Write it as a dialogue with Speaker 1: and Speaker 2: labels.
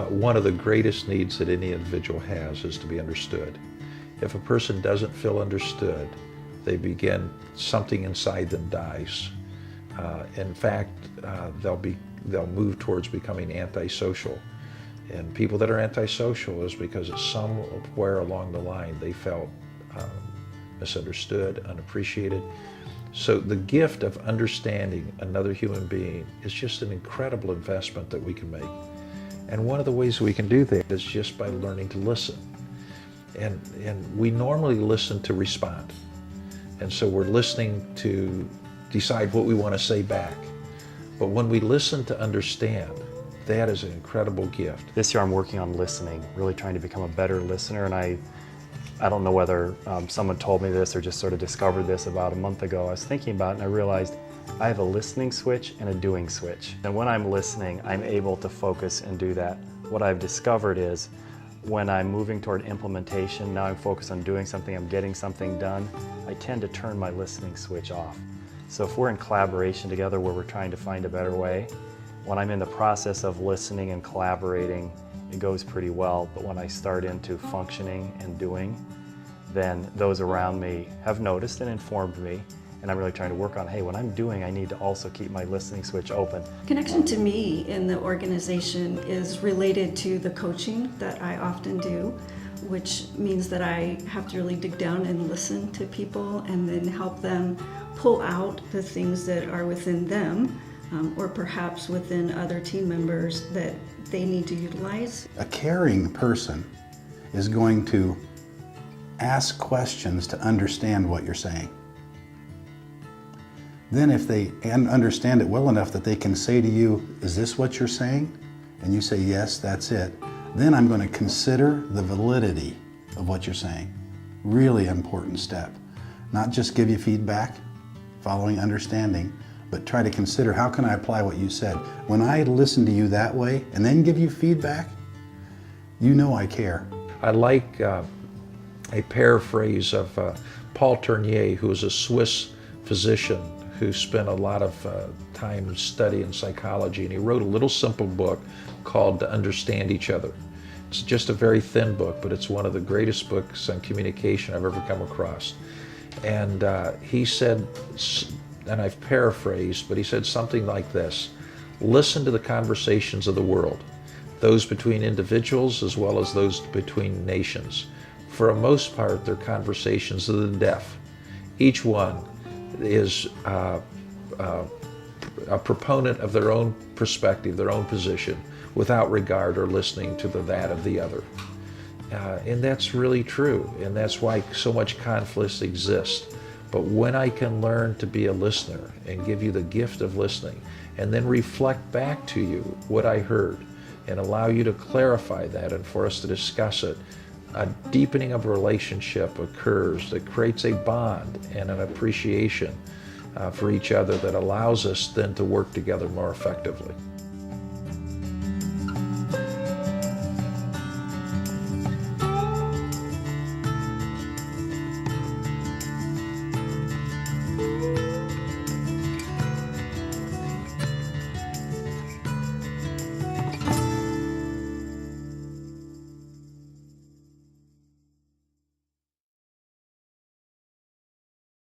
Speaker 1: one of the greatest needs that any individual has is to be understood. If a person doesn't feel understood, something inside them dies. In fact, they'll move towards becoming antisocial. And people that are antisocial is because somewhere along the line they felt misunderstood, unappreciated. So the gift of understanding another human being is just an incredible investment that we can make. And one of the ways we can do that is just by learning to listen. And we normally listen to respond. And so we're listening to decide what we want to say back. But when we listen to understand, that is an incredible gift.
Speaker 2: This year I'm working on listening, really trying to become a better listener, and I don't know whether someone told me this or just sort of discovered this about a month ago. I was thinking about it and I realized I have a listening switch and a doing switch. And when I'm listening, I'm able to focus and do that. What I've discovered is when I'm moving toward implementation, now I'm focused on doing something, I'm getting something done, I tend to turn my listening switch off. So if we're in collaboration together where we're trying to find a better way, when I'm in the process of listening and collaborating, it goes pretty well. But when I start into functioning and doing, then those around me have noticed and informed me, and I'm really trying to work on, hey, when I'm doing, I need to also keep my listening switch open.
Speaker 3: Connection to me in the organization is related to the coaching that I often do, which means that I have to really dig down and listen to people and then help them pull out the things that are within them or perhaps within other team members that they need to utilize.
Speaker 4: A caring person is going to ask questions to understand what you're saying. Then if they understand it well enough that they can say to you, is this what you're saying? And you say, yes, that's it. Then I'm going to consider the validity of what you're saying. Really important step. Not just give you feedback, following understanding, but try to consider how can I apply what you said. When I listen to you that way and then give you feedback, you know I care.
Speaker 1: I like a paraphrase of Paul Tournier, who was a Swiss physician who spent a lot of time studying psychology, and he wrote a little simple book called To Understand Each Other. It's just a very thin book, but it's one of the greatest books on communication I've ever come across. And he said, and I've paraphrased, but he said something like this: listen to the conversations of the world, those between individuals as well as those between nations. For the most part, they're conversations of the deaf. Each one is a proponent of their own perspective, their own position, without regard or listening to that of the other. And that's really true, and that's why so much conflict exists. But when I can learn to be a listener and give you the gift of listening, and then reflect back to you what I heard, and allow you to clarify that and for us to discuss it, a deepening of a relationship occurs that creates a bond and an appreciation for each other that allows us then to work together more effectively.